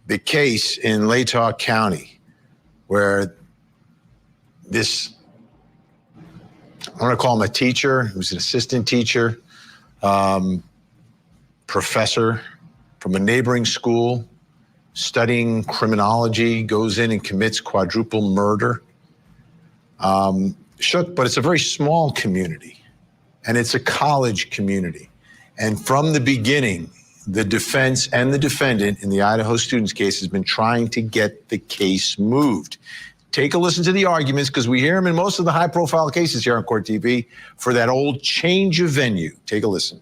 The case in Latah County where this, I want to call him a teacher, he was an assistant teacher, professor from a neighboring school, studying criminology, goes in and commits quadruple murder. But it's a very small community, and it's a college community. And from the beginning, the defense and the defendant in the Idaho students case has been trying to get the case moved. Take a listen to the arguments, because we hear them in most of the high-profile cases here on Court TV for that old change of venue. Take a listen.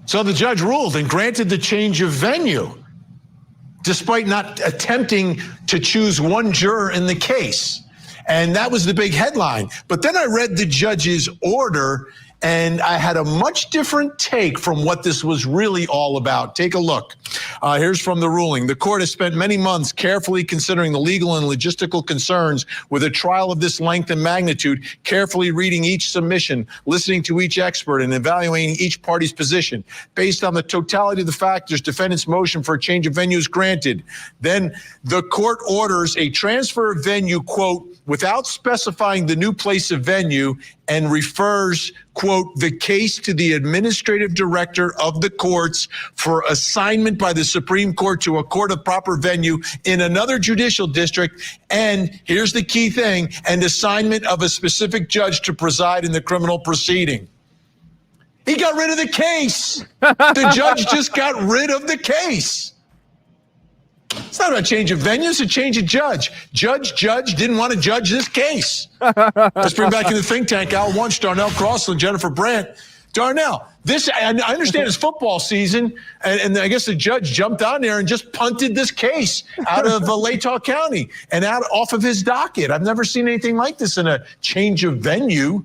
So the judge ruled and granted the change of venue, despite not attempting to choose one juror in the case. And that was the big headline. But then I read the judge's order, and I had a much different take from what this was really all about. Take a look. Here's from the ruling. The court has spent many months carefully considering the legal and logistical concerns with a trial of this length and magnitude, carefully reading each submission, listening to each expert, and evaluating each party's position. Based on the totality of the factors, defendant's motion for a change of venue is granted. Then the court orders a transfer of venue, quote, without specifying the new place of venue, and refers, quote, the case to the administrative director of the courts for assignment by the Supreme Court to a court of proper venue in another judicial district. And here's the key thing, and assignment of a specific judge to preside in the criminal proceeding. He got rid of the case. The judge just got rid of the case. It's not about change of venue, it's a change of judge. Judge didn't want to judge this case. Let's bring back in the think tank Al Wunsch, Darnell Crossland, Jennifer Brandt. Darnell, I understand it's football season, and I guess the judge jumped on there and just punted this case out of Latah County and out off of his docket. I've never seen anything like this in a change of venue.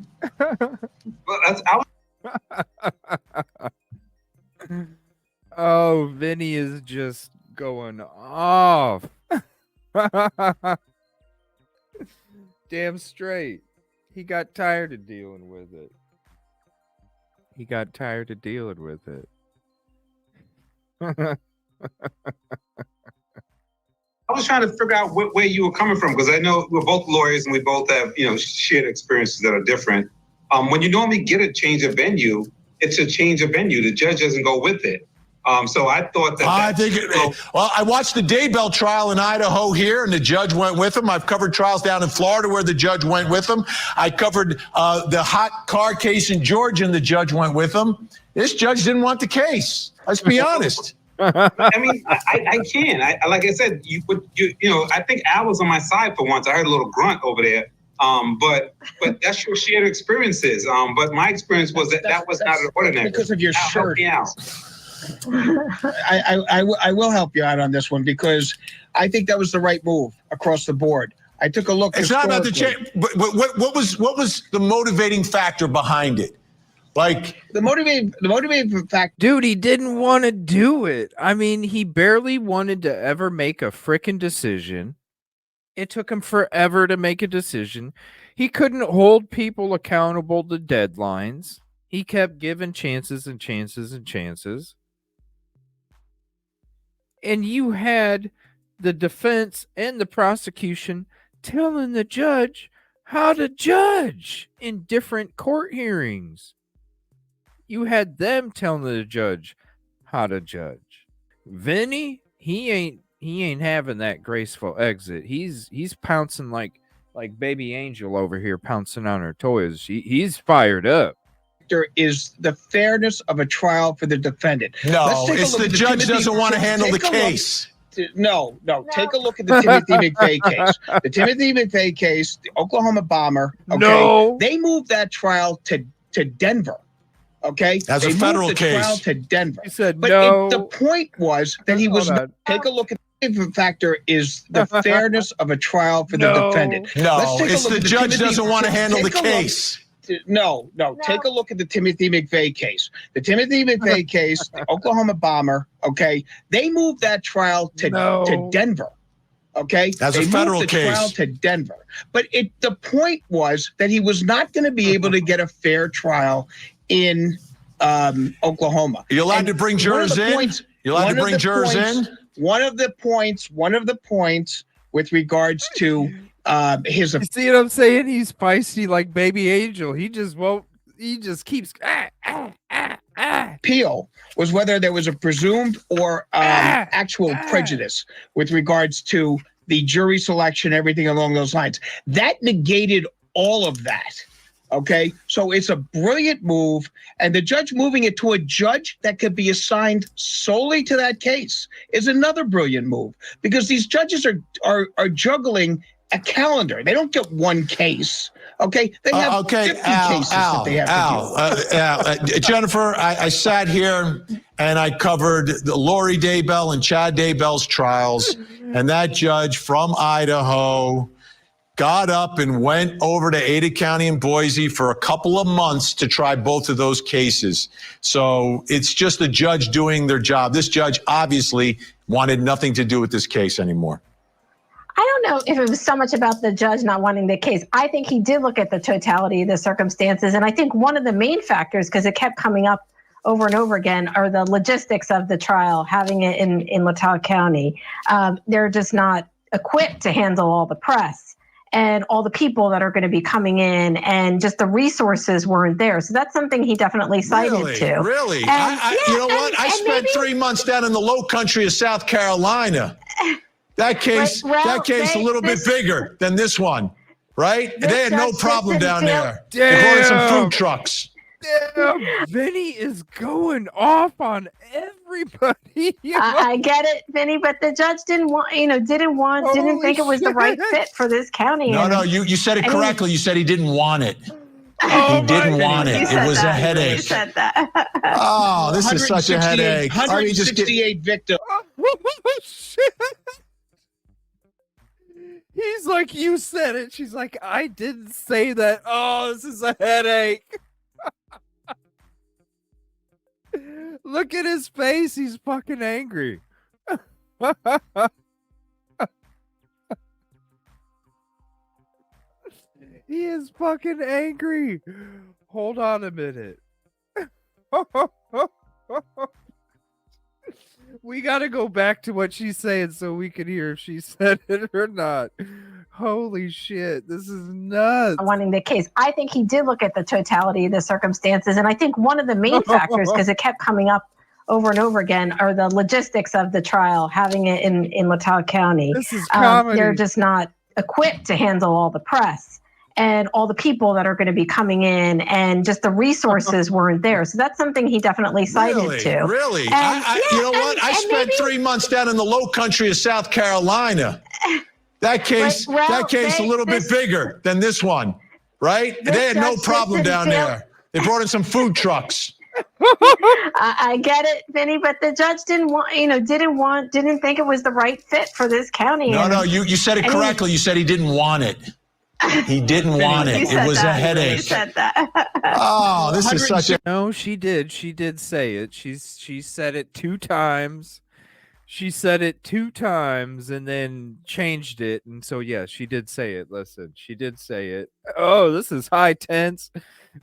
Oh, Vinny is just going off. Damn straight. He got tired of dealing with it. I was trying to figure out where you were coming from, because I know we're both lawyers and we both have, shared experiences that are different. When you normally get a change of venue, it's a change of venue. The judge doesn't go with it. So I thought that. Well, I watched the Daybell trial in Idaho here, and the judge went with him. I've covered trials down in Florida where the judge went with him. I covered the hot car case in Georgia, and the judge went with him. This judge didn't want the case. Let's be honest. I mean, I can. Like I said, I think Al was on my side for once. I heard a little grunt over there. But that's your shared experiences. But my experience was that was not an ordinary. Because of your shirt. I will help you out on this one, because I think that was the right move across the board. I took a look. It's not about the change, but what was the motivating factor behind it? Like the motivating factor. Dude, he didn't want to do it. I mean, he barely wanted to ever make a frickin' decision. It took him forever to make a decision. He couldn't hold people accountable to deadlines. He kept giving chances and chances and chances. And you had the defense and the prosecution telling the judge how to judge in different court hearings. You had them telling the judge how to judge. Vinny, he ain't having that graceful exit. He's pouncing like baby Angel over here pouncing on her toys. He's fired up. Is the fairness of a trial for the defendant. No, it's the judge doesn't want to handle the case. No. Take a look at the Timothy McVeigh case. The Timothy McVeigh case, the Oklahoma bomber. Okay, no. They moved that trial to Denver. Okay, that's a federal case. Trial to Denver. He said but no. The point was that he was. Take a look at the factor is the fairness of a trial for the defendant. No, it's the judge doesn't want to handle the case. No. Take a look at the Timothy McVeigh case. The Timothy McVeigh case, the Oklahoma bomber, okay? They moved that trial to Denver, Okay, That's they a federal moved the trial case. to Denver, but the point was that he was not going to be able to get a fair trial in Oklahoma. Are you allowed to bring jurors in? You're allowed to bring jurors in? One of the points with regards to his You see what I'm saying? He's feisty like baby Angel. He just won't. He just keeps appeal was whether there was a presumed or actual prejudice with regards to the jury selection, everything along those lines. That negated all of that. Okay, so it's a brilliant move, and the judge moving it to a judge that could be assigned solely to that case is another brilliant move, because these judges are juggling a calendar. They don't get one case. Okay, they have 50 cases that they have to deal with. Jennifer, I sat here and I covered the Lori Daybell and Chad Daybell's trials, and that judge from Idaho got up and went over to Ada County and Boise for a couple of months to try both of those cases. So it's just the judge doing their job. This judge obviously wanted nothing to do with this case anymore. I don't know if it was so much about the judge not wanting the case. I think he did look at the totality of the circumstances. And I think one of the main factors, because it kept coming up over and over again, are the logistics of the trial, having it in Latah County. They're just not equipped to handle all the press and all the people that are going to be coming in, and just the resources weren't there. So that's something he definitely cited to. Really? And, you know what? I spent 3 months down in the low country of South Carolina. That case, a little bit bigger than this one, right? They had no problem down there. They brought in some food trucks. Damn, Vinny is going off on everybody. I get it, Vinny, but the judge didn't think it was the right fit for this county. No, you said it correctly. You said he didn't want it. Oh, he didn't want it. It was a headache. You said that. Oh, this is such a headache. 168 victims. Oh, shit. He's like, you said it. She's like, I didn't say that. Oh, this is a headache. Look at his face. He's fucking angry. He is fucking angry. Hold on a minute. We got to go back to what she's saying so we can hear if she said it or not. Holy shit, this is nuts. Wanting the case. I think he did look at the totality of the circumstances. And I think one of the main factors, because it kept coming up over and over again, are the logistics of the trial, having it in Latah County. This is comedy. They're just not equipped to handle all the press and all the people that are going to be coming in, and just the resources weren't there. So that's something he definitely cited to. Really? You know what? I spent 3 months down in the low country of South Carolina. That case, a little bit bigger than this one, right? They had no problem down there. They brought in some food trucks. I get it, Vinny, but the judge didn't think it was the right fit for this county. No, you said it correctly. You said he didn't want it. He didn't want it. It was a headache. You said that. Oh, this is such a... No, she did. She did say it. She said it 2 times. She said it 2 times and then changed it. And so, yeah, she did say it. Listen, she did say it. Oh, this is high tense.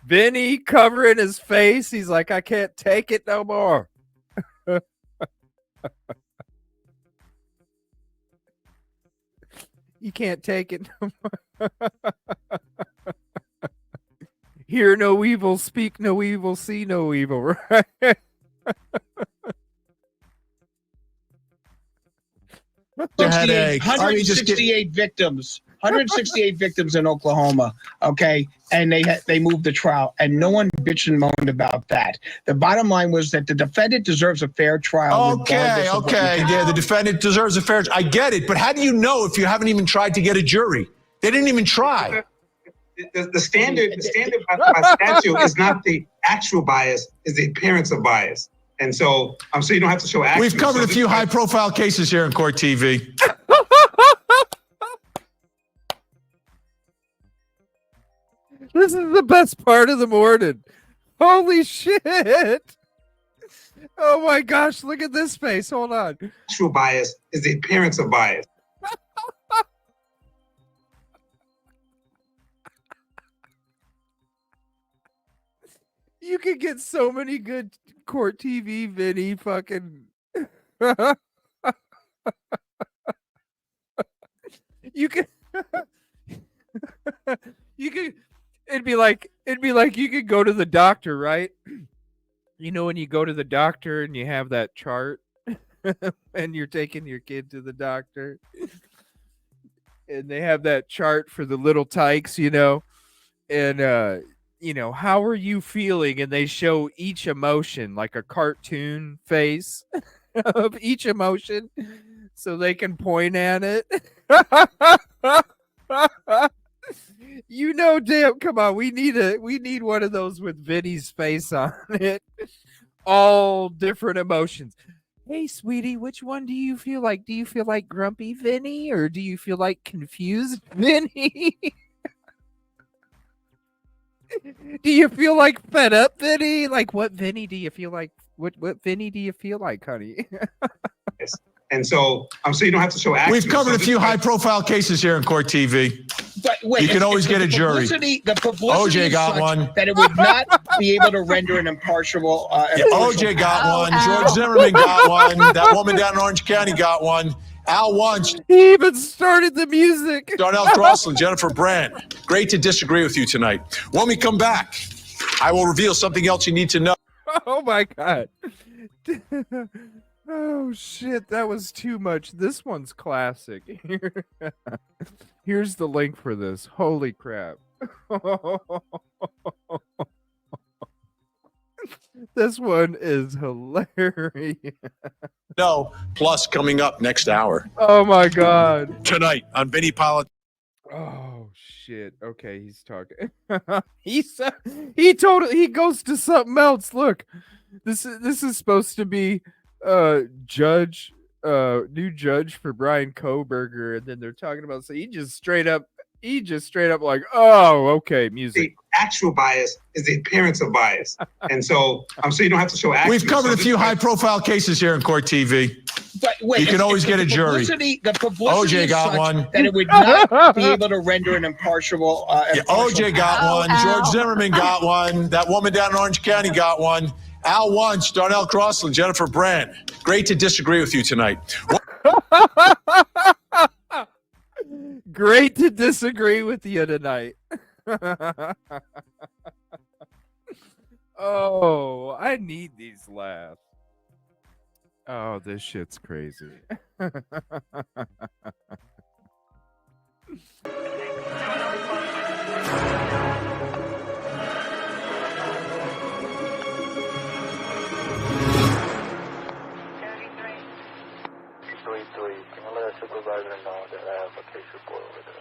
Vinny covering his face. He's like, I can't take it no more. You can't take it no more. Hear no evil, speak no evil, see no evil, right? 168 victims. 168 victims in Oklahoma. Okay, and they moved the trial, and no one bitched and moaned about that. The bottom line was that the defendant deserves a fair trial. Okay. Yeah, the defendant deserves a fair trial. I get it, but how do you know if you haven't even tried to get a jury? They didn't even try. The standard by statute is not the actual bias, is the appearance of bias. And so you don't have to show action. We've covered a few high-profile cases here in Court TV. This is the best part of the morning. Holy shit. Oh my gosh, look at this face. Hold on. Actual bias is the appearance of bias. You could get so many good court TV, Vinny. Fucking. You could. You could. It'd be like you could go to the doctor, right? You know when you go to the doctor and you have that chart, and you're taking your kid to the doctor, and they have that chart for the little tykes, and how are you feeling, and they show each emotion like a cartoon face of each emotion so they can point at it. Damn, come on, we need one of those with Vinny's face on it. All different emotions. Hey, sweetie, which one do you feel like? Do you feel like grumpy Vinny, or do you feel like confused Vinny? Do you feel like fed up Vinny? Like, what Vinny do you feel like? What Vinny do you feel like, honey? Yes. And so you don't have to show action. We've covered a few high-profile cases here in Court TV. But wait, You can always get a jury. The publicity OJ is got such one. that it would not be able to render an impartial. OJ got one. George Zimmerman got one. That woman down in Orange County got one. Al Wunsch. He even started the music. Darnell Crosland, Jennifer Brand. Great to disagree with you tonight. When we come back, I will reveal something else you need to know. Oh my God. Oh shit, that was too much. This one's classic. Here's the link for this. Holy crap. This one is hilarious. No, plus coming up next hour. Oh my God. Tonight on Vinny Politics. Oh shit. Okay, he's talking. He goes to something else. Look. This is supposed to be new judge for Brian Kohberger, and then they're talking about, so he just straight up like, oh, okay, music. The actual bias is the appearance of bias. And so you don't have to show action. We've covered a few high-profile cases here in Court TV. But wait, You can always get a jury. The publicity OJ is got such one. that it would not be able to render an impartial. OJ got one. Ow. George Zimmerman got one. That woman down in Orange County got one. Al Wunsch, Darnell Crosland, Jennifer Brand. Great to disagree with you tonight. Great to disagree with you tonight. Oh, I need these laughs. Oh, this shit's crazy. Can you let a supervisor know that I have a case report over there?